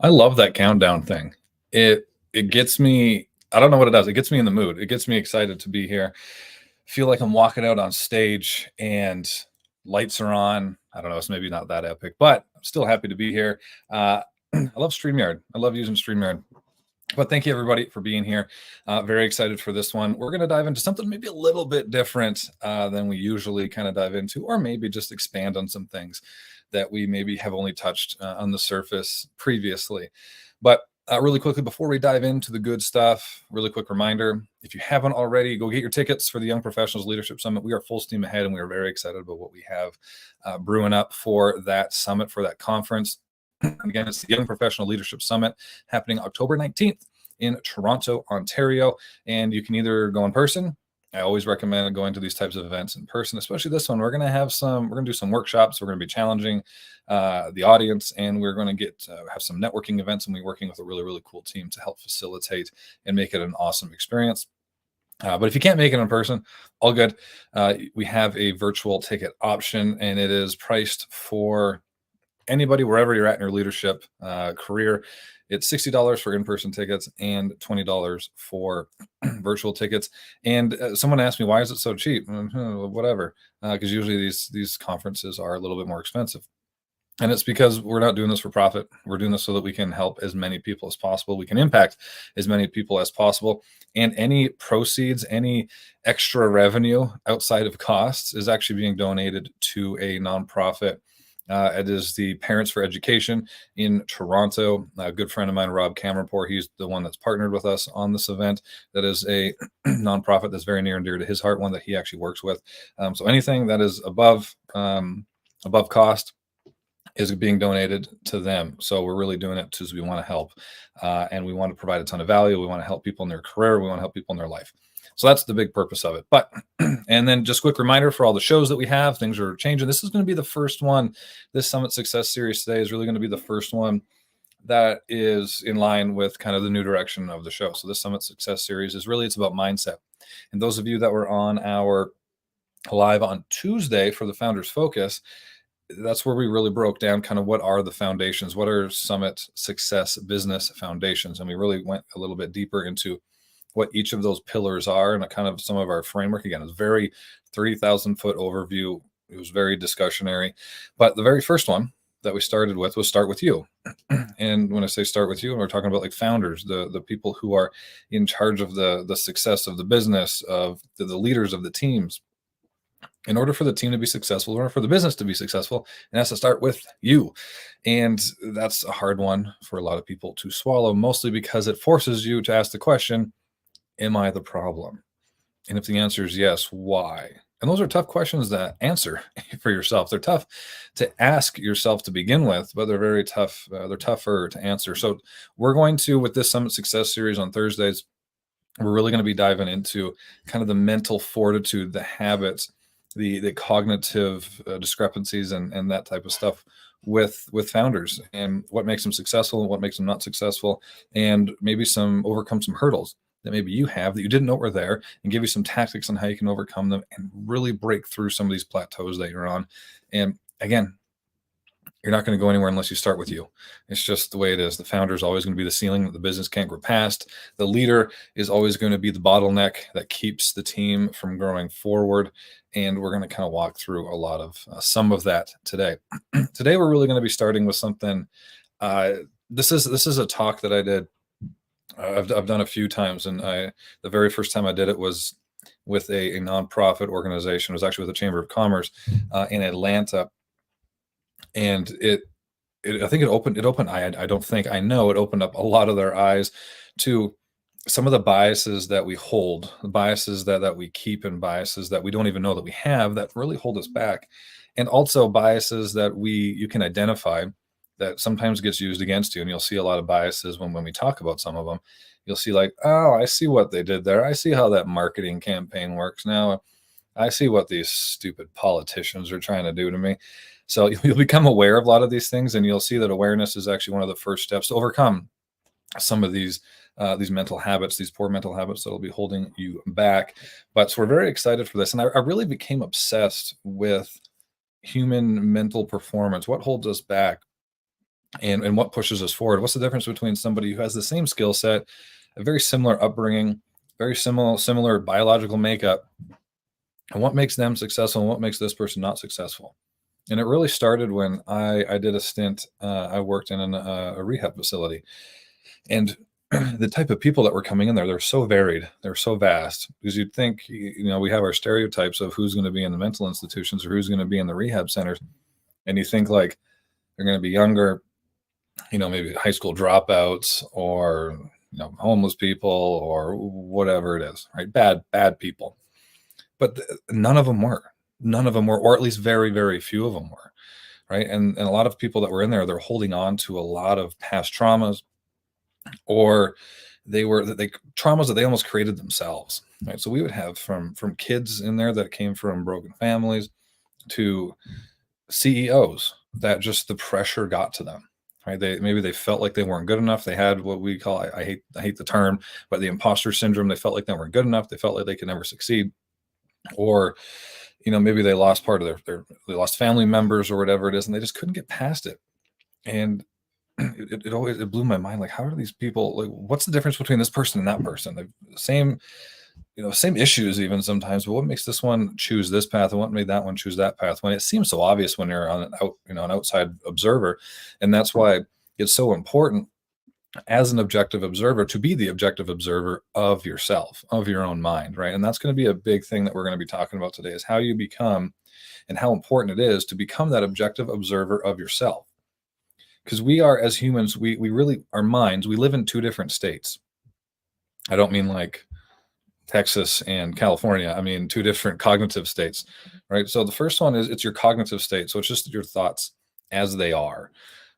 I love that countdown thing. It gets me. I don't know what it does. It gets me in the mood. It gets me excited to be here. Feel like I'm walking out on stage and lights are on. I don't know. It's maybe not that epic, but I'm still happy to be here. I love StreamYard. I love using StreamYard. But thank you everybody for being here. Very excited for this one. We're going to dive into something maybe a little bit different than we usually kind of dive into, or maybe just expand on some things that we maybe have only touched on the surface previously. But really quickly, before we dive into the good stuff, really quick reminder, if you haven't already, go get your tickets for the Young Professionals Leadership Summit. We are full steam ahead, and we are very excited about what we have brewing up for that summit, for that conference. Again, it's the Young Professional Leadership Summit happening October 19th in Toronto, Ontario. And you can either go in person. I always recommend going to these types of events in person, especially this one. We're going to do some workshops. We're going to be challenging the audience, and we're going to have some networking events, and we're working with a really, really cool team to help facilitate and make it an awesome experience. But if you can't make it in person, all good. We have a virtual ticket option, and it is priced for anybody wherever you're at in your leadership career. It's $60 for in-person tickets and $20 for virtual tickets. And someone asked me, why is it so cheap? Whatever, because usually these conferences are a little bit more expensive. And it's because we're not doing this for profit. We're doing this so that we can help as many people as possible. We can impact as many people as possible. And any proceeds, any extra revenue outside of costs is actually being donated to a nonprofit. It is the Parents for Education in Toronto. A good friend of mine, Rob Cameronpour, he's the one that's partnered with us on this event. That is a nonprofit that's very near and dear to his heart, one that he actually works with. So anything that is above cost is being donated to them. So we're really doing it because we want to help, and we want to provide a ton of value. We want to help people in their career. We want to help people in their life. So that's the big purpose of it. But, and then just quick reminder for all the shows that we have, things are changing. This is going to be the first one. This Summit Success Series today is really going to be the first one that is in line with kind of the new direction of the show. So this Summit Success Series it's about mindset. And those of you that were on our live on Tuesday for the Founders Focus, that's where we really broke down kind of what are the foundations, what are Summit Success business foundations. And we really went a little bit deeper into what each of those pillars are and kind of some of our framework. Again, it's very 30,000 foot overview. It was very discussionary, but the very first one that we started with was start with you. And when I say start with you, we're talking about like founders, the people who are in charge of the success of the business, of the leaders of the teams. In order for the team to be successful, in order for the business to be successful, it has to start with you. And that's a hard one for a lot of people to swallow, mostly because it forces you to ask the question, am I the problem? And if the answer is yes, why? And those are tough questions to answer for yourself. They're tough to ask yourself to begin with, but they're very tough. They're tougher to answer. So we're going to, with this Summit Success Series on Thursdays, we're really going to be diving into kind of the mental fortitude, the habits, the cognitive discrepancies and that type of stuff with founders, and what makes them successful and what makes them not successful, and maybe overcome some hurdles that maybe you have that you didn't know were there, and give you some tactics on how you can overcome them and really break through some of these plateaus that you're on. And again, you're not going to go anywhere unless you start with you. It's just the way it is. The founder is always going to be the ceiling that the business can't grow past. The leader is always going to be the bottleneck that keeps the team from growing forward. And we're going to kind of walk through a lot of some of that today. Today, we're really going to be starting with something. This is a talk that I did. I've done a few times, and the very first time I did it was with a nonprofit organization. It was actually with the Chamber of Commerce in Atlanta. And I think it opened, I know it opened up a lot of their eyes to some of the biases that we hold, the biases that we keep, and biases that we don't even know that we have that really hold us back. And also biases that you can identify that sometimes gets used against you. And you'll see a lot of biases when we talk about some of them. You'll see like, oh, I see what they did there. I see how that marketing campaign works now. I see what these stupid politicians are trying to do to me. So you'll become aware of a lot of these things, and you'll see that awareness is actually one of the first steps to overcome some of these mental habits, these poor mental habits that will be holding you back. But so we're very excited for this. And I really became obsessed with human mental performance, what holds us back. and what pushes us forward. What's the difference between somebody who has the same skill set, a very similar upbringing, very similar biological makeup, and what makes them successful and what makes this person not successful? And it really started when I did a stint. I worked in a rehab facility, and the type of people that were coming in there, they're so varied, they're so vast. Because you'd think, we have our stereotypes of who's going to be in the mental institutions or who's going to be in the rehab centers, and you think like they're going to be younger, maybe high school dropouts or homeless people or whatever it is, right? Bad people. But none of them were. None of them were, or at least very, very few of them were, right? And a lot of people that were in there, they're holding on to a lot of past traumas, or they traumas that they almost created themselves, right? So we would have from kids in there that came from broken families to CEOs that just the pressure got to them, right? Maybe they felt like they weren't good enough. They had what we call, I hate the term, but the imposter syndrome. They felt like they weren't good enough. They felt like they could never succeed. Or maybe they lost part of they lost family members or whatever it is, and they just couldn't get past it. And it always blew my mind, like, how are these people, like, what's the difference between this person and that person? They've the same issues even sometimes, but what makes this one choose this path and what made that one choose that path, when it seems so obvious when you're an outside observer? And that's why it's so important as an objective observer to be the objective observer of yourself, of your own mind, right? And that's going to be a big thing that we're going to be talking about today, is how you become and how important it is to become that objective observer of yourself. Because we are, as humans, we really, our minds, we live in two different states. I don't mean like Texas and California. I mean two different cognitive states, right? So the first one is, it's your cognitive state. So it's just your thoughts as they are,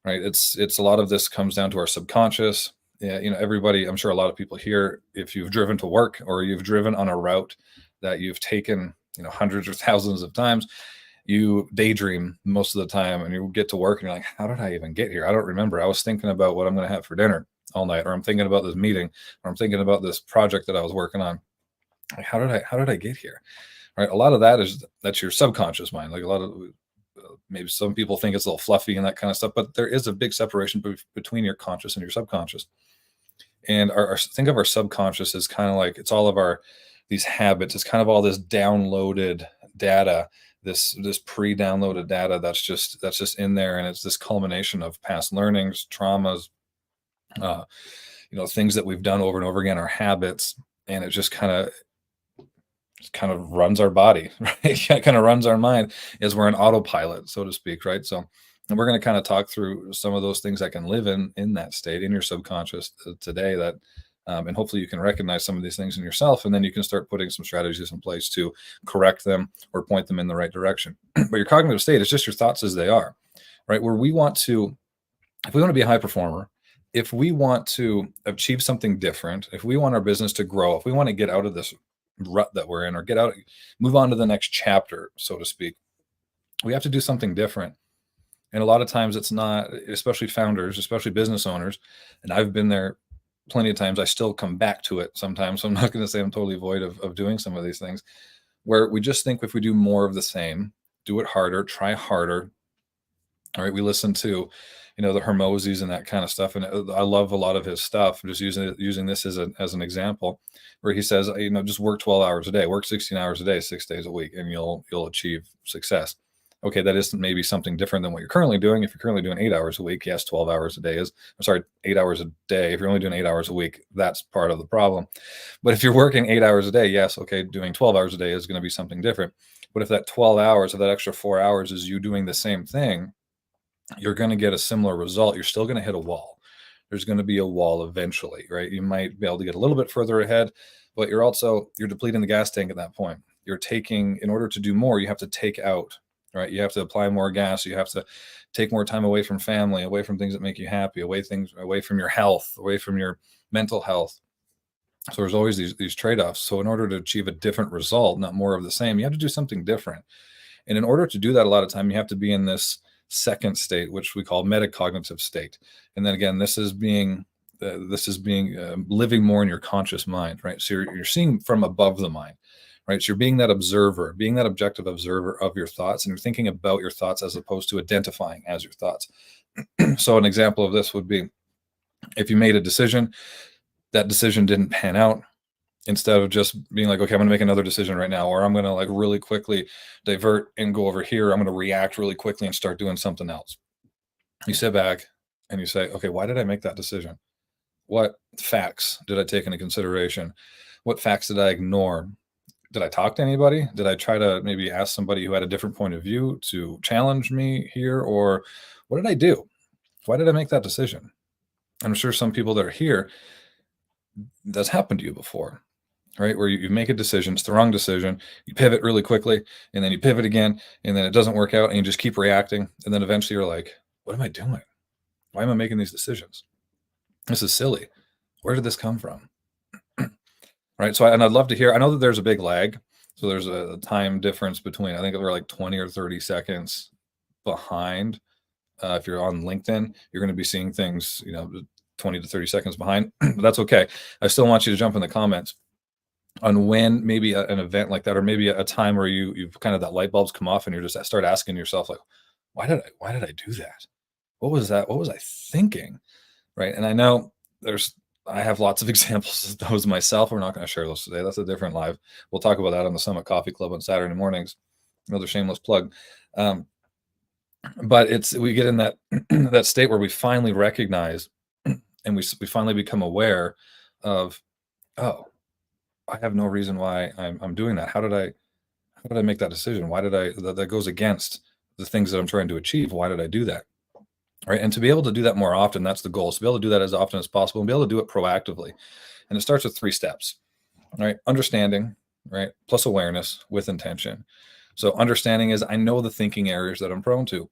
right? It's a lot of this comes down to our subconscious. Yeah, everybody, I'm sure a lot of people here, if you've driven to work or you've driven on a route that you've taken, hundreds or thousands of times, you daydream most of the time, and you get to work and you're like, how did I even get here? I don't remember. I was thinking about what I'm going to have for dinner all night, or I'm thinking about this meeting, or I'm thinking about this project that I was working on. Like, how did I get here? Right? A lot of that's your subconscious mind. Like, a lot of maybe some people think it's a little fluffy and that kind of stuff, but there is a big separation between your conscious and your subconscious. And think of our subconscious as kind of like, it's all of these habits. It's kind of all this downloaded data, this pre-downloaded data that's just in there, and it's this culmination of past learnings, traumas, things that we've done over and over again, our habits, and it just kind of runs our body, right? It kind of runs our mind, as we're an autopilot, so to speak, right? So, and we're going to kind of talk through some of those things that can live in that state, in your subconscious today, that and hopefully you can recognize some of these things in yourself, and then you can start putting some strategies in place to correct them or point them in the right direction. But your cognitive state is just your thoughts as they are, right? If we want to be a high performer, if we want to achieve something different, if we want our business to grow, if we want to get out of this rut that we're in, or move on to the next chapter, so to speak, we have to do something different. And a lot of times it's not, especially founders, especially business owners, and I've been there plenty of times. I still come back to it sometimes. So I'm not going to say I'm totally void of doing some of these things, where we just think if we do more of the same, do it harder, try harder. All right. We listen to, the Hormozis and that kind of stuff. And I love a lot of his stuff. I'm just using this as an example, where he says, just work 12 hours a day, work 16 hours a day, 6 days a week, and you'll achieve success. Okay, that is maybe something different than what you're currently doing. If you're currently doing 8 hours a week, yes, 12 hours a day 8 hours a day. If you're only doing 8 hours a week, that's part of the problem. But if you're working 8 hours a day, yes, okay, doing 12 hours a day is going to be something different. But if that 12 hours, or that extra 4 hours is you doing the same thing, you're going to get a similar result. You're still going to hit a wall. There's going to be a wall eventually, right? You might be able to get a little bit further ahead, but you're depleting the gas tank at that point. In order to do more, you have to take out, right? You have to apply more gas. You have to take more time away from family, away from things that make you happy, away from your health, away from your mental health. So there's always these trade-offs. So in order to achieve a different result, not more of the same, you have to do something different. And in order to do that, a lot of time you have to be in this second state, which we call metacognitive state. And then again, this is being living more in your conscious mind, right? So you're seeing from above the mind, right? So you're being that observer, being that objective observer of your thoughts, and you're thinking about your thoughts as opposed to identifying as your thoughts. So an example of this would be if you made a decision, that decision didn't pan out, instead of just being like, okay, I'm gonna make another decision right now, or I'm gonna like really quickly divert and go over here. I'm gonna react really quickly and start doing something else. You sit back and you say, okay, why did I make that decision? What facts did I take into consideration? What facts did I ignore? Did I talk to anybody? Did I try to maybe ask somebody who had a different point of view to challenge me here? Or what did I do? Why did I make that decision? I'm sure some people that are here, that's happened to you before, right? Where you make a decision, it's the wrong decision, you pivot really quickly, and then you pivot again, and then it doesn't work out, and you just keep reacting. And then eventually you're like, what am I doing? Why am I making these decisions? This is silly. Where did this come from? Right. So, and I'd love to hear, I know that there's a big lag. So there's a time difference between, I think we're like 20 or 30 seconds behind. If you're on LinkedIn, you're going to be seeing things, 20 to 30 seconds behind. But that's okay. I still want you to jump in the comments on when maybe an event like that, or maybe a time where you've kind of that light bulbs come off and you're just start asking yourself like, why did I do that? What was that? What was I thinking? Right. And I know I have lots of examples of those myself. We're not going to share those today. That's a different live. We'll talk about that on the Summit Coffee Club on Saturday mornings. Another shameless plug. But we get in that that state where we finally recognize and we finally become aware of, oh, I have no reason why I'm doing that. How did I make that decision? Why did that goes against the things that I'm trying to achieve? Why did I do that? Right. And to be able to do that more often, that's the goal. So to be able to do that as often as possible and be able to do it proactively. And it starts with 3 steps. Right. Understanding, right? Plus awareness with intention. So understanding is I know the thinking errors that I'm prone to.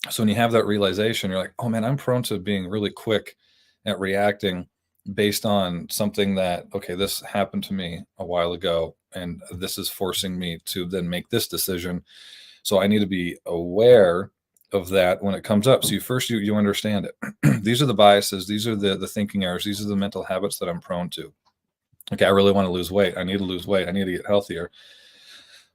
So when you have that realization, you're like, oh man, I'm prone to being really quick at reacting based on something that, okay, this happened to me a while ago, and this is forcing me to then make this decision. So I need to be aware of that when it comes up. So you understand it. These are the biases, these are the thinking errors, these are the mental habits that I'm prone to. Okay, I really want to lose weight. I need to lose weight. I need to get healthier.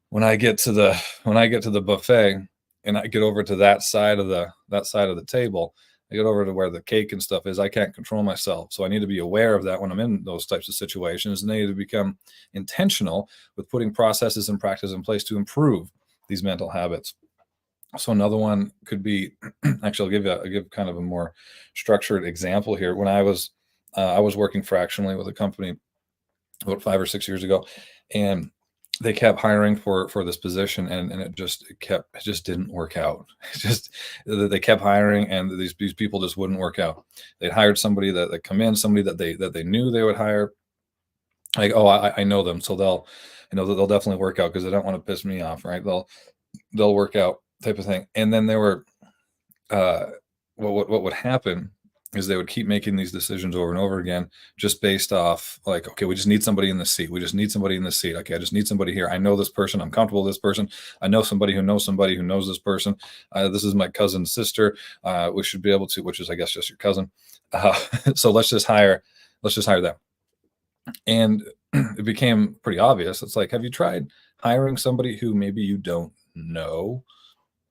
When I get to the buffet and I get over to that side of the table, I get over to where the cake and stuff is, I can't control myself. So I need to be aware of that when I'm in those types of situations, and I need to become intentional with putting processes and practice in place to improve these mental habits. So another one could be, actually, I'll give kind of a more structured example here. When I was working fractionally with a company about 5 or 6 years ago, and they kept hiring for this position, and it just didn't work out. It just they kept hiring, and these people just wouldn't work out. They'd hired somebody that come in, somebody that they knew they would hire. Like, oh, I know them, so they'll definitely work out because they don't want to piss me off, right? They'll work out type of thing. And then they were uh, what would happen is they would keep making these decisions over and over again, just based off like, okay, we just need somebody in the seat. We just need somebody in the seat. Okay, I just need somebody here. I know this person. I'm comfortable with this person. I know somebody who knows this person. This is my cousin's sister. We should be able to, which is, I guess, just your cousin. So let's just hire them. And it became pretty obvious. It's like, have you tried hiring somebody who maybe you don't know?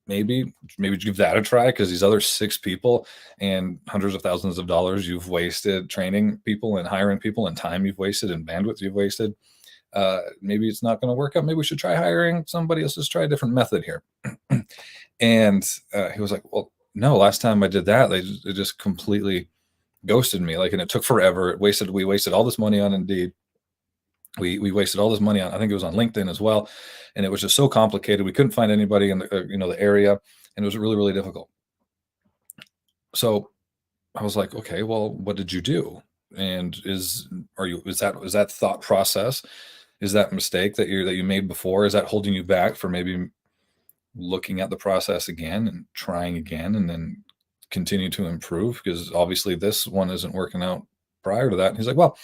Maybe give that a try, because these other 6 people and hundreds of thousands of dollars you've wasted training people and hiring people, and time you've wasted and bandwidth you've wasted, maybe it's not going to work out. Maybe we should try hiring somebody else. Let's try a different method here. And he was like, well, no, last time I did that, they just completely ghosted me. Like, and it took forever. We wasted all this money on Indeed. We wasted all this money on, I think it was on LinkedIn as well, and it was just so complicated. We couldn't find anybody in the area, and it was really, really difficult. So I was like, okay, well, what did you do? And is that thought process, is that mistake that you made before, is that holding you back for maybe looking at the process again and trying again, and then continue to improve? Because obviously this one isn't working out prior to that. And he's like, well,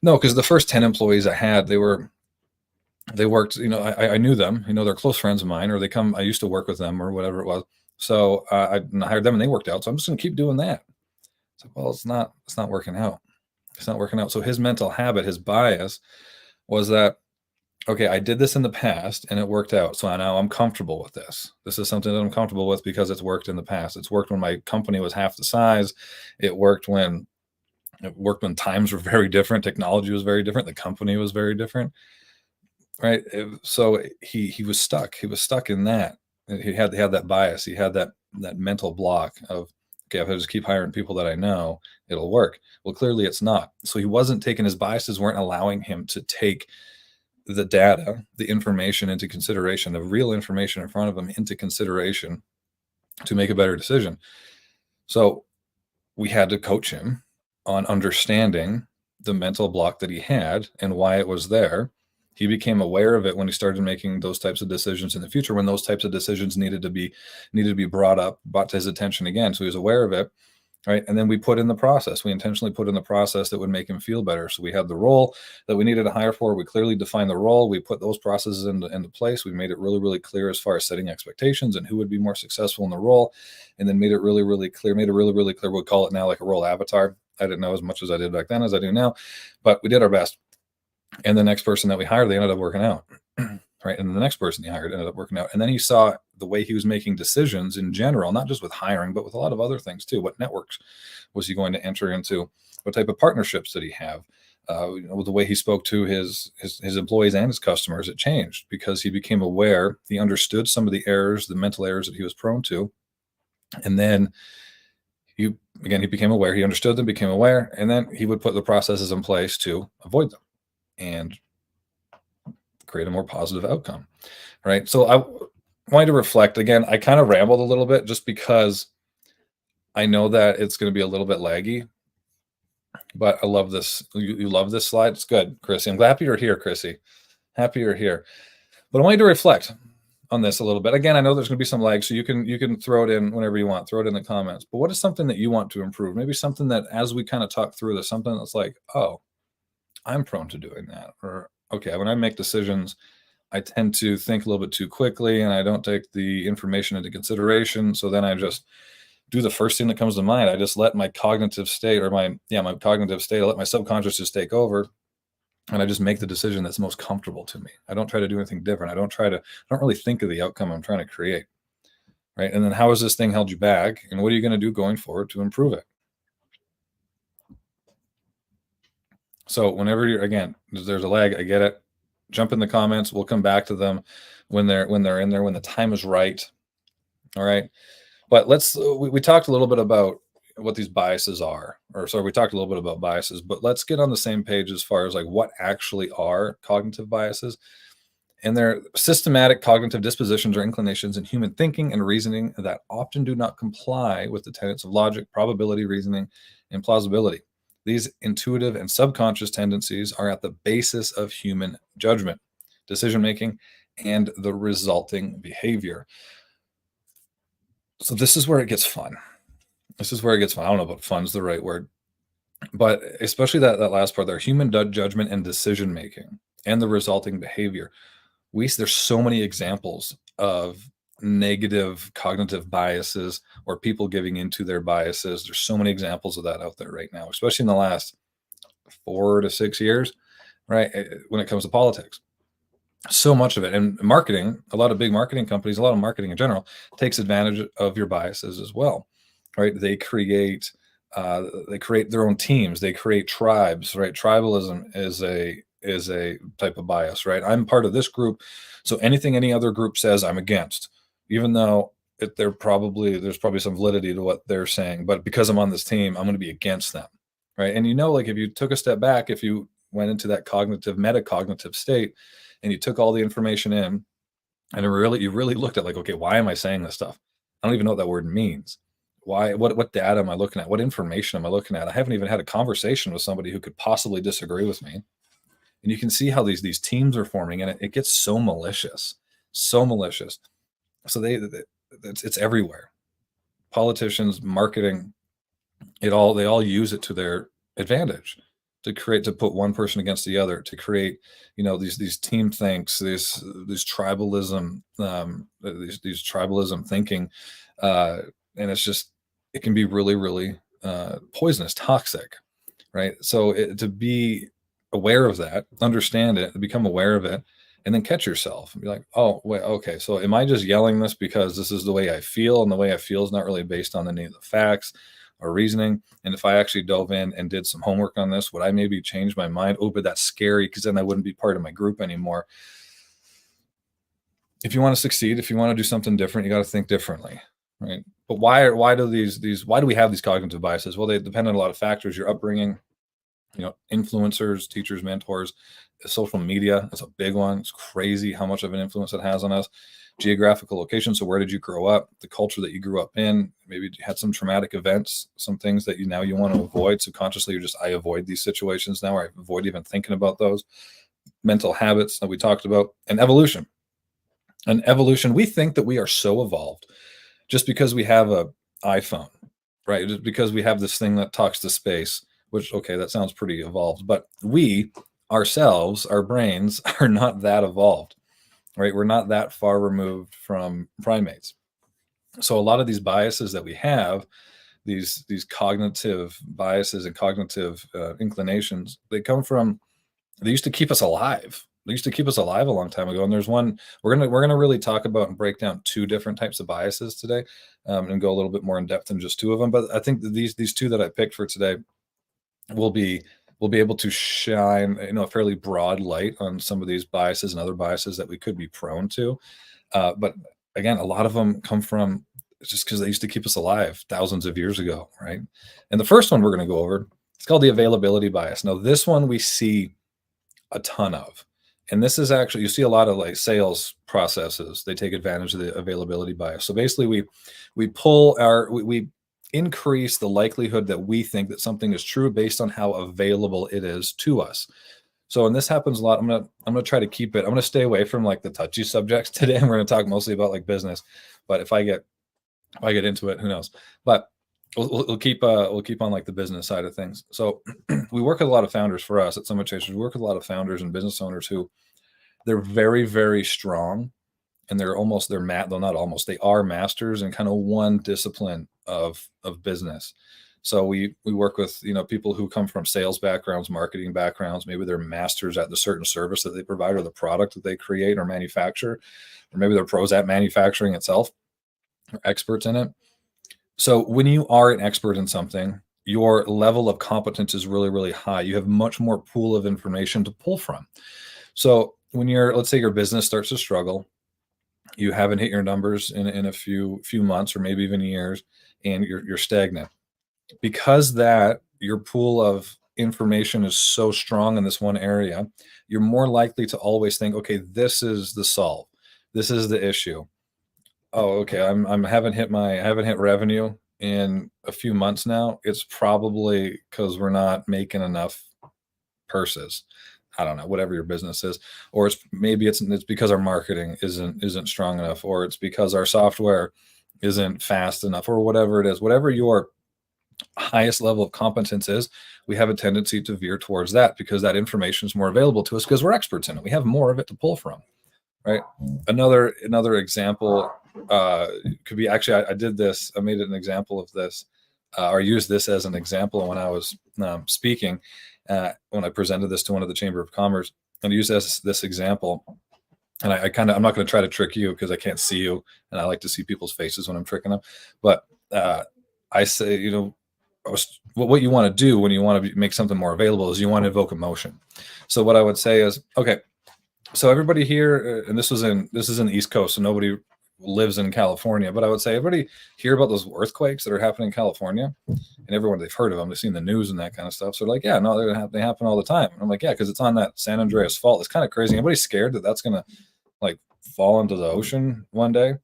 no, because the first 10 employees I had, they worked, I knew them, they're close friends of mine, or I used to work with them or whatever it was. So I hired them and they worked out. So I'm just going to keep doing that. It's like, well, it's not working out. It's not working out. So his mental habit, his bias was that okay, I did this in the past and it worked out. So now I'm comfortable with this. This is something that I'm comfortable with because it's worked in the past. It's worked when my company was half the size. It worked when it worked when times were very different. Technology was very different. The company was very different. Right. So he was stuck. He was stuck in that. He had that bias. He had that mental block of, okay, if I just keep hiring people that I know, it'll work. Well, clearly it's not. So he wasn't taking his biases weren't allowing him to take the data, the information into consideration, the real information in front of him into consideration to make a better decision. So we had to coach him on understanding the mental block that he had and why it was there. He became aware of it when he started making those types of decisions in the future, when those types of decisions needed to be brought to his attention again. So he was aware of it, right? And then we put in the process. We intentionally put in the process that would make him feel better. So we had the role that we needed to hire for. We clearly defined the role. We put those processes into place. We made it really, really clear as far as setting expectations and who would be more successful in the role. And then made it really, really clear, we'll call it now like a role avatar. I didn't know as much as I did back then as I do now, but we did our best. And the next person that we hired, they ended up working out. Right. And the next person he hired ended up working out. And then he saw the way he was making decisions in general, not just with hiring, but with a lot of other things too. What networks was he going to enter into? What type of partnerships did he have? The way he spoke to his employees and his customers, it changed because he became aware. He understood some of the errors, the mental errors that he was prone to. And then he became aware. He understood them, became aware, and then he would put the processes in place to avoid them and create a more positive outcome, right? So I wanted to reflect again. I kind of rambled a little bit just because I know that it's going to be a little bit laggy, but I love this. You love this slide. It's good, Chrissy. I'm happy you're here, Chrissy. Happy you're here. But I want you to reflect on this a little bit. Again, I know there's going to be some lag, so you can throw it in whenever you want. Throw it in the comments. But what is something that you want to improve? Maybe something that, as we kind of talk through this, something that's like, oh, I'm prone to doing that, or okay, when I make decisions, I tend to think a little bit too quickly, and I don't take the information into consideration. So then I just do the first thing that comes to mind. I just let my cognitive state, or my cognitive state, I let my subconscious just take over, and I just make the decision that's most comfortable to me. I don't try to do anything different. I don't really think of the outcome I'm trying to create, right? And then how has this thing held you back, and what are you going to do going forward to improve it? So whenever you're, again, there's a lag, I get it. Jump in the comments. We'll come back to them when they're in there, when the time is right. All right. But we talked a little bit about what these biases are, or sorry, we talked a little bit about biases, but let's get on the same page as far as like what actually are cognitive biases. And they're systematic cognitive dispositions or inclinations in human thinking and reasoning that often do not comply with the tenets of logic, probability, reasoning, and plausibility. These intuitive and subconscious tendencies are at the basis of human judgment, decision making, and the resulting behavior. So this is where it gets fun. I don't know if fun's the right word, but especially that last part there, human judgment and decision making and the resulting behavior. There's so many examples of negative cognitive biases or people giving into their biases. There's so many examples of that out there right now, especially in the last 4 to 6 years, right? When it comes to politics, so much of it, and marketing, a lot of big marketing companies, a lot of marketing in general takes advantage of your biases as well, right? They create their own teams. They create tribes, right? Tribalism is a type of bias, right? I'm part of this group, so anything any other group says, I'm against, even though there's probably some validity to what they're saying, but because I'm on this team, I'm going to be against them, right? And like if you took a step back, if you went into that metacognitive state, and you took all the information in, and you really looked at like, okay, why am I saying this stuff? I don't even know what that word means. Why? What data am I looking at? What information am I looking at? I haven't even had a conversation with somebody who could possibly disagree with me. And you can see how these teams are forming, and it gets so malicious, so malicious. So it's everywhere. Politicians, marketing, they all use it to their advantage to put one person against the other, to create these team thinks, these tribalism, these tribalism thinking, and it can be really, really poisonous, toxic, right? So to be aware of that, understand it, become aware of it, and then catch yourself and be like, oh, wait, okay. So am I just yelling this because this is the way I feel? And the way I feel is not really based on any of the facts or reasoning. And if I actually dove in and did some homework on this, would I maybe change my mind? Oh, but that's scary because then I wouldn't be part of my group anymore. If you want to succeed, if you want to do something different, you got to think differently, right? But why do why do we have these cognitive biases? Well, they depend on a lot of factors: your upbringing, influencers, teachers, mentors, social media is a big one. It's crazy how much of an influence it has on us. Geographical location. So where did you grow up? The culture that you grew up in. Maybe you had some traumatic events, some things that you want to avoid. Subconsciously, I avoid these situations now, or I avoid even thinking about those. Mental habits that we talked about, and evolution. And evolution, we think that we are so evolved just because we have a iPhone, right? Just because we have this thing that talks to space, which, okay, that sounds pretty evolved, but we ourselves, our brains are not that evolved, right? We're not that far removed from primates. So a lot of these biases that we have, these cognitive biases and cognitive inclinations, they used to keep us alive. They used to keep us alive a long time ago. And there's one we're gonna really talk about and break down two different types of biases today, and go a little bit more in depth than just two of them. But I think that these two that I picked for today will be will be able to shine a fairly broad light on some of these biases and other biases that we could be prone to. But again, a lot of them come from just because they used to keep us alive thousands of years ago, right? And the first one we're going to go over, it's called the availability bias. Now, this one we see a ton of. And this is actually, you see a lot of like sales processes, they take advantage of the availability bias. So basically we increase the likelihood that we think that something is true based on how available it is to us. So, and this happens a lot. I'm gonna try to keep it. I'm gonna stay away from like the touchy subjects today. And we're gonna talk mostly about like business. But if I get into it, who knows? But we'll keep on like the business side of things. So we work with a lot of founders. For us at Summit Chasers, we work with a lot of founders and business owners who they're very, very strong, and they're not almost, they are masters in kind of one discipline of business. So we work with people who come from sales backgrounds, marketing backgrounds. Maybe they're masters at the certain service that they provide or the product that they create or manufacture, or maybe they're pros at manufacturing itself or experts in it. So when you are an expert in something, your level of competence is really, really high. You have much more pool of information to pull from. So when let's say your business starts to struggle, you haven't hit your numbers in a few months or maybe even years, and you're stagnant. Because that your pool of information is so strong in this one area, you're more likely to always think, okay, this is the solve. This is the issue. Oh, okay. I haven't hit revenue in a few months now. It's probably because we're not making enough purses. I don't know, whatever your business is, or it's because our marketing isn't strong enough, or it's because our software isn't fast enough, or whatever it is. Whatever your highest level of competence is, we have a tendency to veer towards that because that information is more available to us because we're experts in it. We have more of it to pull from, right? Another example could be, actually, I did this. I made an example of this, or used this as an example when I was speaking, when I presented this to one of the Chamber of Commerce, and I used this example. And I'm not going to try to trick you because I can't see you, and I like to see people's faces when I'm tricking them. But I say, what you want to do when you want to make something more available is you want to evoke emotion. So what I would say is, okay, so everybody here, and this is in the East Coast, so nobody lives in California, but I would say everybody hear about those earthquakes that are happening in California, and everyone, they've heard of them, they've seen the news and that kind of stuff. So they're like, yeah, no, they happen all the time. And I'm like, yeah, because it's on that San Andreas Fault. It's kind of crazy. Anybody scared that that's gonna like fall into the ocean one day?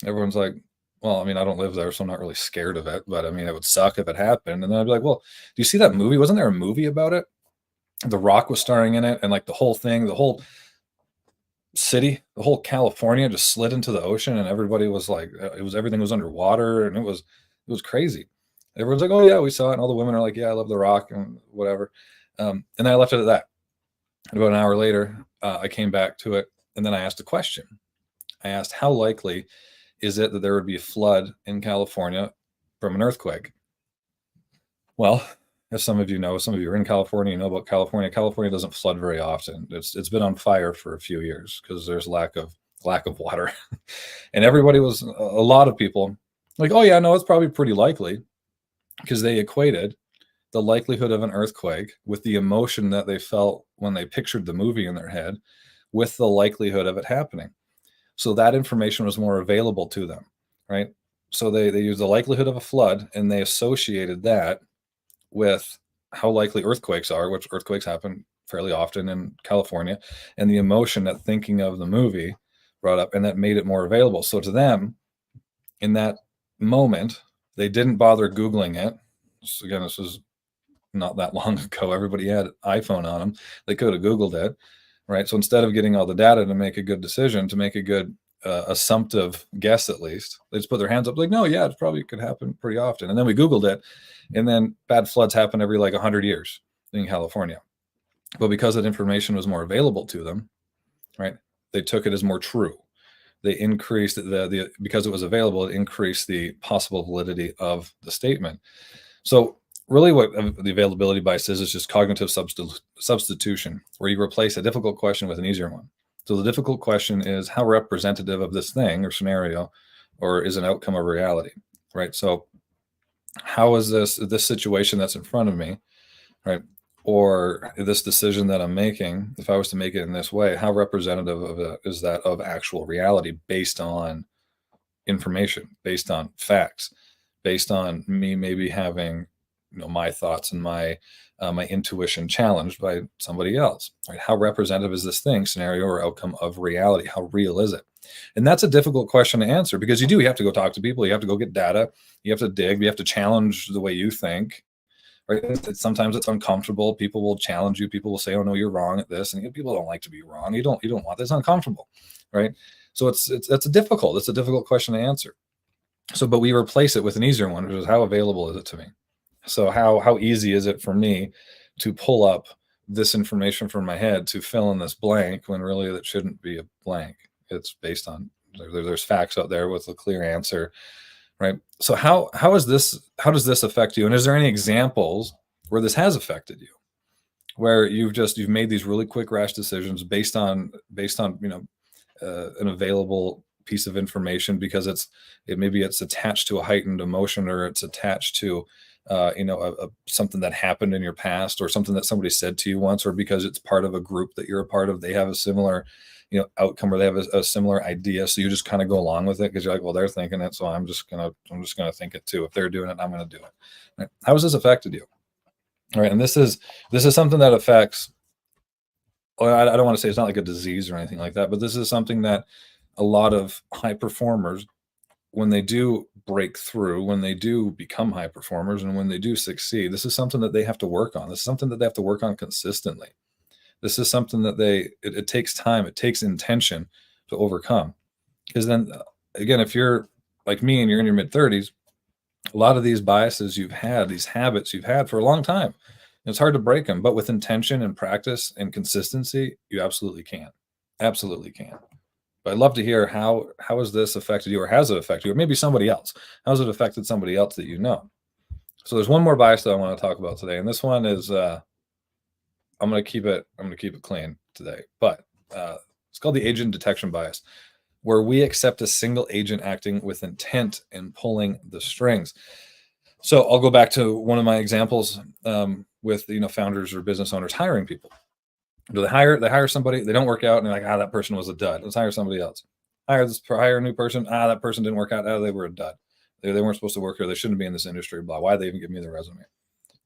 Everyone's like, well, I mean, I don't live there, so I'm not really scared of it, but I mean, it would suck if it happened. And then I'd be like, well, do you see that movie? Wasn't there a movie about it? The Rock was starring in it, and like the whole thing, the whole city, the whole California just slid into the ocean, and everybody was like, everything was underwater, and it was crazy. Everyone's like, oh yeah, we saw it, and all the women are like, yeah, I love The Rock and whatever. And I left it at that. And about an hour later, I came back to it, and then I asked a question. I asked, how likely is it that there would be a flood in California from an earthquake? Well, as some of you know, some of you are in California, you know about California. California doesn't flood very often. It's been on fire for a few years because there's lack of water. And everybody was, a lot of people, like, oh yeah, no, it's probably pretty likely, because they equated the likelihood of an earthquake with the emotion that they felt when they pictured the movie in their head with the likelihood of it happening. So that information was more available to them, right? So they used the likelihood of a flood and they associated that with how likely earthquakes are, which earthquakes happen fairly often in California, and the emotion that thinking of the movie brought up, and that made it more available. So to them, in that moment, they didn't bother Googling it. So again, this was not that long ago. Everybody had an iPhone on them. They could have Googled it, right? So instead of getting all the data to make a good decision, to make a good assumptive guess, at least, they just put their hands up like, no, yeah, it probably could happen pretty often. And then we Googled it, and then bad floods happen every like 100 years in California. But because that information was more available to them, right, they took it as more true. They increased the because it was available, it increased the possible validity of the statement. So really what the availability bias is just cognitive substitution, where you replace a difficult question with an easier one. So the difficult question is, how representative of this thing or scenario or is an outcome of reality, right? So how is this situation that's in front of me, right? Or this decision that I'm making, if I was to make it in this way, how representative of it is that of actual reality based on information, based on facts, based on me maybe having, my thoughts and my intuition challenged by somebody else, right? How representative is this thing, scenario or outcome of reality? How real is it? And that's a difficult question to answer, because you have to go talk to people, you have to go get data, you have to dig, you have to challenge the way you think, right? Sometimes it's uncomfortable. People will challenge you. People will say, "Oh no, you're wrong at this," and people don't like to be wrong. You don't want this. It's uncomfortable, right? So it's a difficult question to answer. So, but we replace it with an easier one, which is, how available is it to me? So how easy is it for me to pull up this information from my head to fill in this blank when really that shouldn't be a blank? It's based on, there's facts out there with a clear answer, right? So how does this affect you? And is there any examples where this has affected you, where you've made these really quick rash decisions based on an available piece of information, because maybe it's attached to a heightened emotion, or it's attached to something that happened in your past, or something that somebody said to you once, or because it's part of a group that you're a part of, they have a similar outcome, or they have a similar idea, so you just kind of go along with it because you're like, well, they're thinking it, so I'm just gonna think it too. If they're doing it, I'm gonna do it. Right? How has this affected you? All right, and this is something that affects, well, I don't want to say it's not like a disease or anything like that, but this is something that a lot of high performers, when they do break through, when they do become high performers, and when they do succeed, this is something that they have to work on. This is something that they have to work on consistently. This is something that it takes time, it takes intention to overcome. Because then, again, if you're like me and you're in your mid 30s, a lot of these biases you've had, these habits you've had for a long time, it's hard to break them. But with intention and practice and consistency, you absolutely can. Absolutely can. But I'd love to hear how has this affected you, or has it affected you, or maybe somebody else? How has it affected somebody else that you know? So there's one more bias that I want to talk about today, and this one is I'm gonna keep it clean today. But it's called the agent detection bias, where we accept a single agent acting with intent and pulling the strings. So I'll go back to one of my examples with founders or business owners hiring people. Do they hire somebody, they don't work out, and they're like, that person was a dud. Let's hire somebody else. Hire a new person. That person didn't work out. They were a dud. They weren't supposed to work here. They shouldn't be in this industry. Blah. Why did they even give me their resume?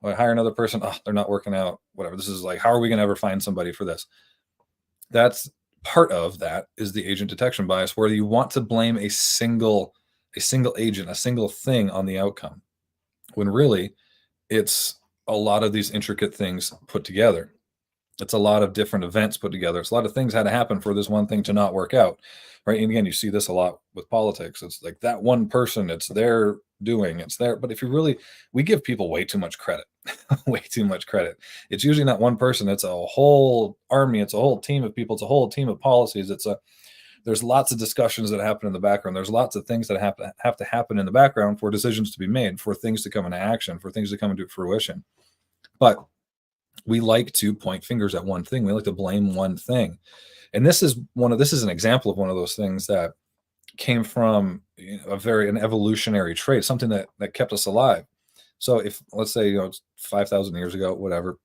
Well, I hire another person. They're not working out. Whatever. This is like, how are we going to ever find somebody for this? That's part of that is the agent detection bias, where you want to blame a single agent, a single thing on the outcome, when really it's a lot of these intricate things put together. It's a lot of different events put together. It's a lot of things had to happen for this one thing to not work out, right? And again, you see this a lot with politics. It's like that one person, it's their doing, it's there. But if you really, we give people way too much credit, way too much credit. It's usually not one person. It's a whole army. It's a whole team of people. It's a whole team of policies. There's lots of discussions that happen in the background. There's lots of things that have to happen in the background for decisions to be made, for things to come into action, for things to come into fruition. But we like to point fingers at one thing. We like to blame one thing. And this is an example of one of those things that came from an evolutionary trait, something that kept us alive. So if, let's say, it's 5,000 years ago, whatever,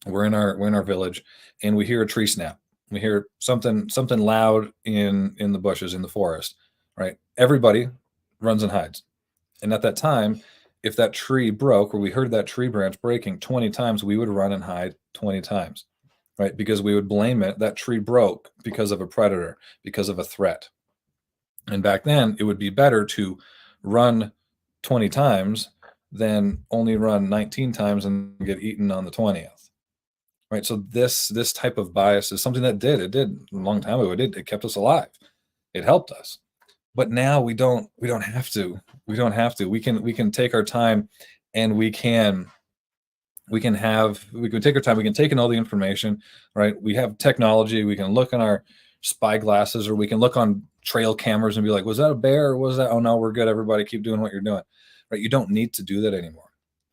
we're in our village and we hear a tree snap. We hear something loud in the bushes in the forest, right? Everybody runs and hides. And at that time, if that tree broke or we heard that tree branch breaking 20 times, we would run and hide 20 times, right? Because we would blame it that tree broke because of a predator, because of a threat. And back then, it would be better to run 20 times than only run 19 times and get eaten on the 20th. Right. So this type of bias is something it did a long time ago. It kept us alive. It helped us. But now we don't have to. We can take our time and we can take our time, we can take in all the information, right? We have technology, we can look on our spy glasses or we can look on trail cameras and be like, was that a bear or was that, oh no, we're good, everybody keep doing what you're doing. Right? You don't need to do that anymore.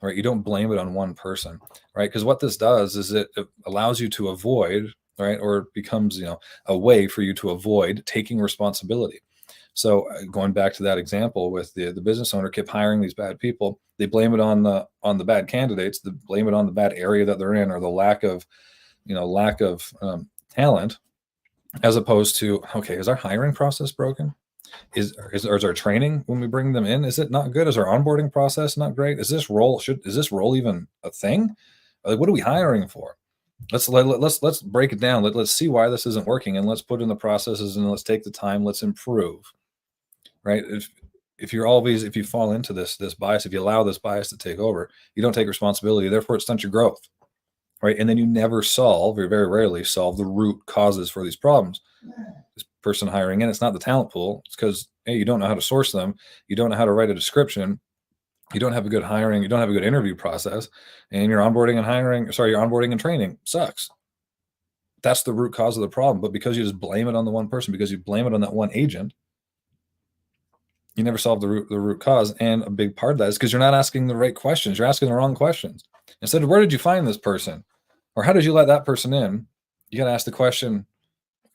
Right? You don't blame it on one person, right? Because what this does is it allows you to avoid, right, or it becomes, a way for you to avoid taking responsibility. So going back to that example with the business owner kept hiring these bad people, they blame it on the bad candidates, they blame it on the bad area that they're in or the lack of talent, as opposed to, okay, is our hiring process broken? Is our training when we bring them in, is it not good? Is our onboarding process not great? Is this role even a thing? Like, what are we hiring for? Let's break it down. Let's see why this isn't working and let's put in the processes and let's take the time. Let's improve. Right? If you fall into this bias, if you allow this bias to take over, you don't take responsibility. Therefore, it stunts your growth. Right? And then you never solve, or very rarely solve, the root causes for these problems. This person hiring in, it's not the talent pool. It's because, hey, you don't know how to source them. You don't know how to write a description. You don't have a good hiring. You don't have a good interview process, and your onboarding and training sucks. That's the root cause of the problem. But because you just blame it on the one person, because you blame it on that one agent, you never solve the root cause. And a big part of that is because you're not asking the right questions. You're asking the wrong questions. Instead of, where did you find this person, or how did you let that person in? You got to ask the question,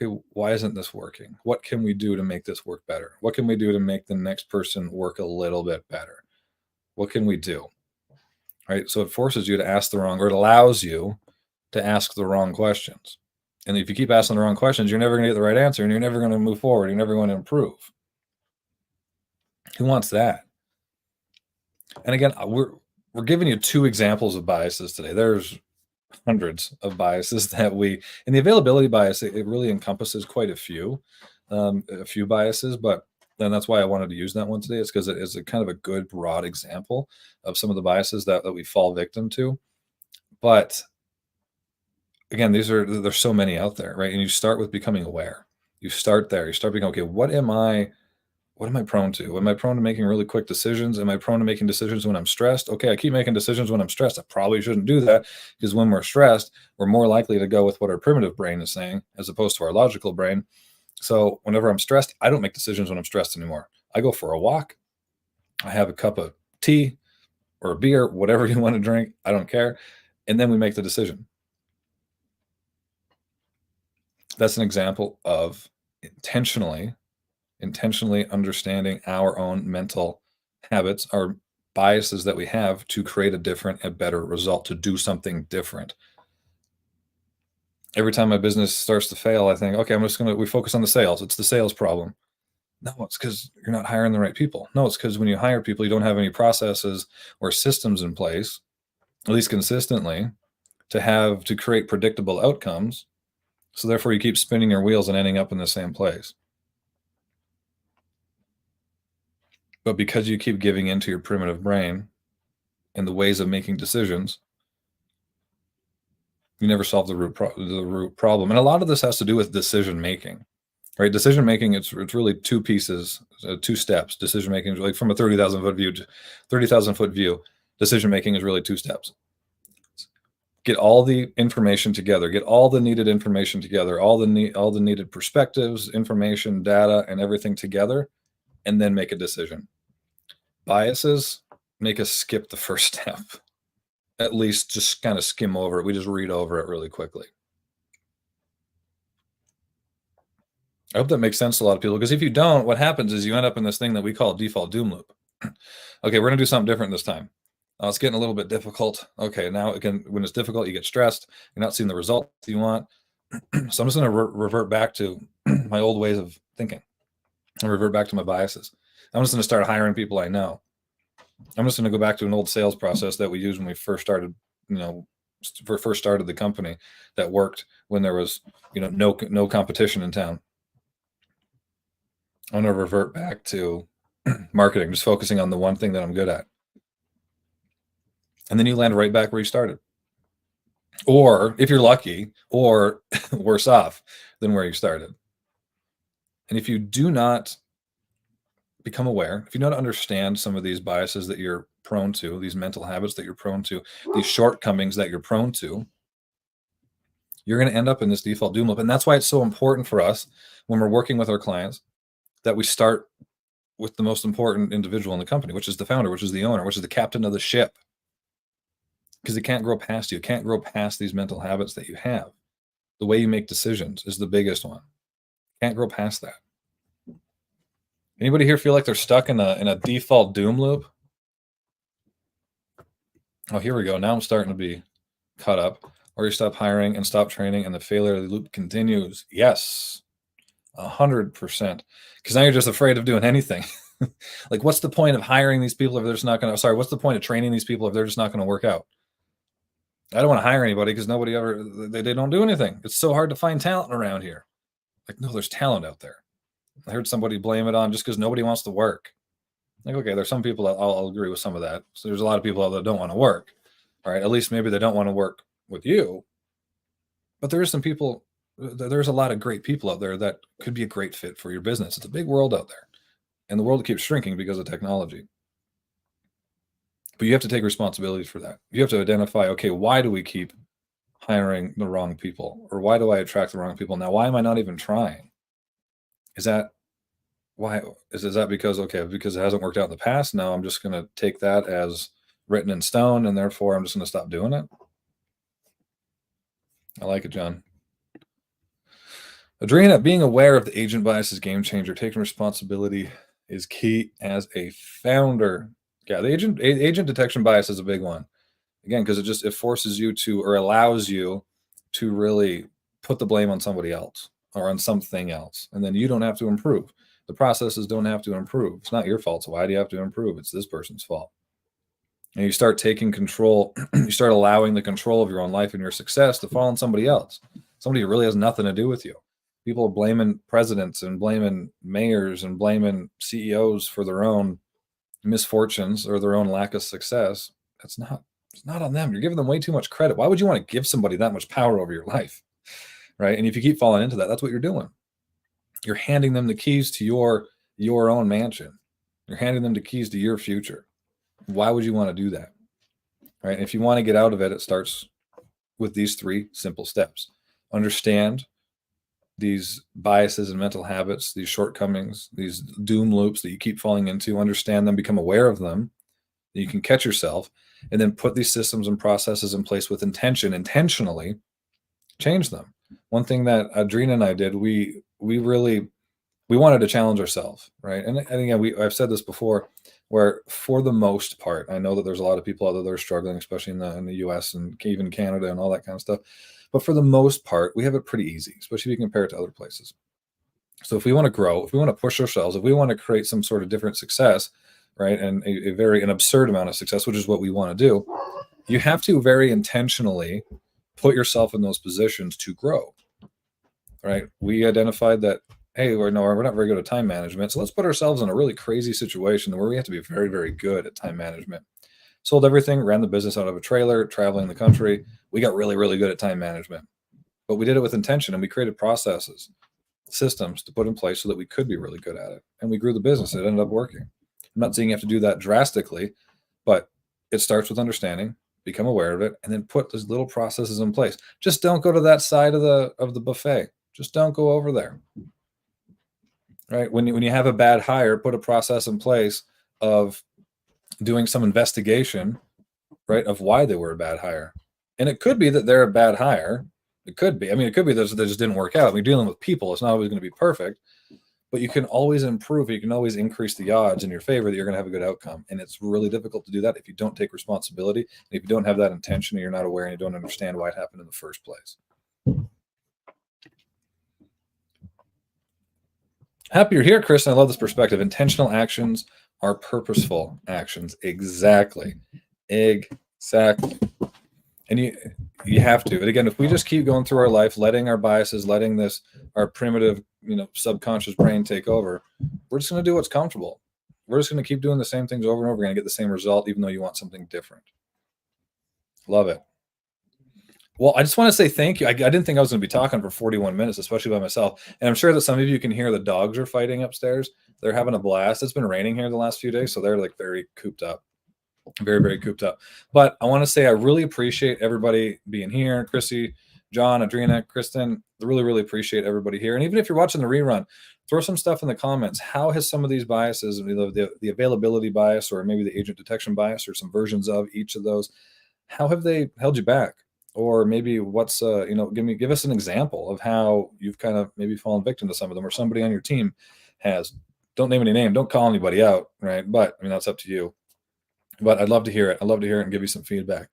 okay, why isn't this working? What can we do to make this work better? What can we do to make the next person work a little bit better? What can we do? Right? So it forces you to ask or it allows you to ask the wrong questions. And if you keep asking the wrong questions, you're never going to get the right answer and you're never going to move forward. You're never going to improve. Who wants that? And again, we're giving you two examples of biases today. There's hundreds of biases and the availability bias, it really encompasses quite a few biases, but then that's why I wanted to use that one today. It's because it is a kind of a good broad example of some of the biases that we fall victim to. But again, there's so many out there, right? And you start with becoming aware. You start there. You start being, okay, what am I prone to? Am I prone to making really quick decisions? Am I prone to making decisions when I'm stressed? Okay, I keep making decisions when I'm stressed. I probably shouldn't do that, because when we're stressed, we're more likely to go with what our primitive brain is saying as opposed to our logical brain. So whenever I'm stressed, I don't make decisions when I'm stressed anymore. I go for a walk. I have a cup of tea or a beer, whatever you want to drink. I don't care. And then we make the decision. That's an example of intentionally understanding our own mental habits, our biases that we have to create a better result, to do something different. Every time my business starts to fail, I think, okay, we focus on the sales. It's the sales problem. No, it's because you're not hiring the right people. No, it's because when you hire people, you don't have any processes or systems in place, at least consistently, to create predictable outcomes. So therefore you keep spinning your wheels and ending up in the same place. But because you keep giving into your primitive brain and the ways of making decisions, you never solve the root problem. And a lot of this has to do with decision making, right? Decision making, it's really two pieces, two steps. Decision making is like from a 30,000 foot view. Decision making is really two steps. Get all the information together, get all the needed information together, all the needed perspectives, information, data, and everything together, and then make a decision. Biases make us skip the first step. at least just kind of skim over it. We just read over it really quickly. I hope that makes sense to a lot of people, because if you don't, what happens is you end up in this thing that we call default doom loop. Okay, we're gonna do something different this time. It's getting a little bit difficult. Okay, now again, when it's difficult, you get stressed. You're not seeing the results you want. So I'm just gonna revert back to my old ways of thinking and revert back to my biases. I'm just gonna start hiring people I know. I'm just gonna go back to an old sales process that we used when we first started, first started the company, that worked when there was, no competition in town. I'm gonna revert back to marketing, just focusing on the one thing that I'm good at. And then you land right back where you started. Or if you're lucky, or worse off than where you started. And if you do not become aware, if you don't understand some of these biases that you're prone to, these mental habits that you're prone to, these shortcomings that you're prone to, you're going to end up in this default doom loop. And that's why it's so important for us when we're working with our clients that we start with the most important individual in the company, which is the founder, which is the owner, which is the captain of the ship. Because it can't grow past you. It can't grow past these mental habits that you have. The way you make decisions is the biggest one. Can't grow past that. Anybody here feel like they're stuck in a default doom loop? Oh, here we go. Now I'm starting to be caught up. Or you stop hiring and stop training, and the failure of the loop continues. Yes, 100%. Because now you're just afraid of doing anything. Like, what's the point of hiring these people if they're just not going to? Sorry, what's the point of training these people if they're just not going to work out? I don't want to hire anybody because nobody ever, they don't do anything. It's so hard to find talent around here. Like, no, there's talent out there. I heard somebody blame it on just because nobody wants to work. Like, okay, there's some people that I'll agree with some of that. So there's a lot of people that don't want to work. All right, at least maybe they don't want to work with you. But there is some people, there's a lot of great people out there that could be a great fit for your business. It's a big world out there. And the world keeps shrinking because of technology. But you have to take responsibility for that. You have to identify, okay, why do we keep hiring the wrong people? Or why do I attract the wrong people? Now, why am I not even trying? Is that why? Is that because, okay, because it hasn't worked out in the past? Now I'm just going to take that as written in stone, and therefore I'm just going to stop doing it? I like it, John. Adriana, being aware of the agent bias is game changer. Taking responsibility is key as a founder. Yeah, the agent detection bias is a big one. Again, because it forces you to, or allows you to really put the blame on somebody else or on something else. And then you don't have to improve. The processes don't have to improve. It's not your fault. So why do you have to improve? It's this person's fault. And you start taking control, you start allowing the control of your own life and your success to fall on somebody else. Somebody who really has nothing to do with you. People are blaming presidents and blaming mayors and blaming CEOs for their own misfortunes or their own lack of success. It's not on them. You're giving them way too much credit. Why would you want to give somebody that much power over your life? Right? And if you keep falling into that, that's what you're doing. You're handing them the keys to your own mansion. You're handing them the keys to your future. Why would you want to do that? Right? And if you want to get out of it, it starts with these 3 simple steps. Understand these biases and mental habits, these shortcomings, these doom loops that you keep falling into. Understand them, become aware of them. You can catch yourself, and then put these systems and processes in place with intentionally change them. One thing that Adrina and I did, we wanted to challenge ourselves, right? And again, I've said this before, where for the most part, I know that there's a lot of people out there that are struggling, especially in the US and even Canada and all that kind of stuff. But for the most part, we have it pretty easy, especially if you compare it to other places. So if we want to grow, if we want to push ourselves, if we want to create some sort of different success, right, and an absurd amount of success, which is what we want to do, you have to very intentionally put yourself in those positions to grow, right? We identified that, hey, we're not very good at time management, so let's put ourselves in a really crazy situation where we have to be very, very good at time management. Sold everything, ran the business out of a trailer, traveling the country. We got really, really good at time management, but we did it with intention, and we created processes, systems to put in place so that we could be really good at it. And we grew the business. It ended up working. I'm not saying you have to do that drastically, but it starts with understanding, become aware of it, and then put those little processes in place. Just don't go to that side of the buffet. Just don't go over there. Right? When you have a bad hire, put a process in place of doing some investigation right, of why they were a bad hire. And it could be that they're a bad hire. It could be. I mean, it could be that they just didn't work out. I mean, dealing with people, it's not always going to be perfect, but you can always improve. You can always increase the odds in your favor that you're going to have a good outcome. And it's really difficult to do that if you don't take responsibility, and if you don't have that intention, and you're not aware, and you don't understand why it happened in the first place. Happy you're here, Chris. I love this perspective. Intentional actions are purposeful actions. Exactly. Exactly. And you have to. And again, if we just keep going through our life, letting our biases, letting this our primitive, subconscious brain take over, we're just going to do what's comfortable. We're just going to keep doing the same things over and over again and get the same result, even though you want something different. Love it. Well, I just want to say thank you. I didn't think I was going to be talking for 41 minutes, especially by myself. And I'm sure that some of you can hear the dogs are fighting upstairs. They're having a blast. It's been raining here the last few days, so they're like very cooped up. Very, very cooped up. But I want to say I really appreciate everybody being here. Chrissy, John, Adrina, Kristen, really, really appreciate everybody here. And even if you're watching the rerun, throw some stuff in the comments. How has some of these biases, the availability bias, or maybe the agent detection bias, or some versions of each of those, how have they held you back? Or maybe what's give us an example of how you've kind of maybe fallen victim to some of them, or somebody on your team has. Don't name any name, don't call anybody out, right? But I mean, that's up to you. But I'd love to hear it. I'd love to hear it and give you some feedback.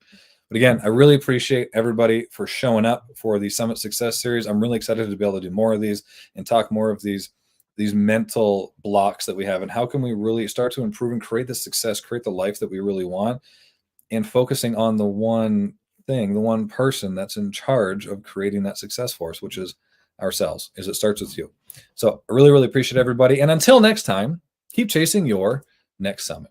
But again, I really appreciate everybody for showing up for the Summit Success Series. I'm really excited to be able to do more of these and talk more of these mental blocks that we have, and how can we really start to improve and create the success, create the life that we really want, and focusing on the one thing, the one person that's in charge of creating that success for us, which is ourselves, is it starts with you. So I really, really appreciate everybody. And until next time, keep chasing your next summit.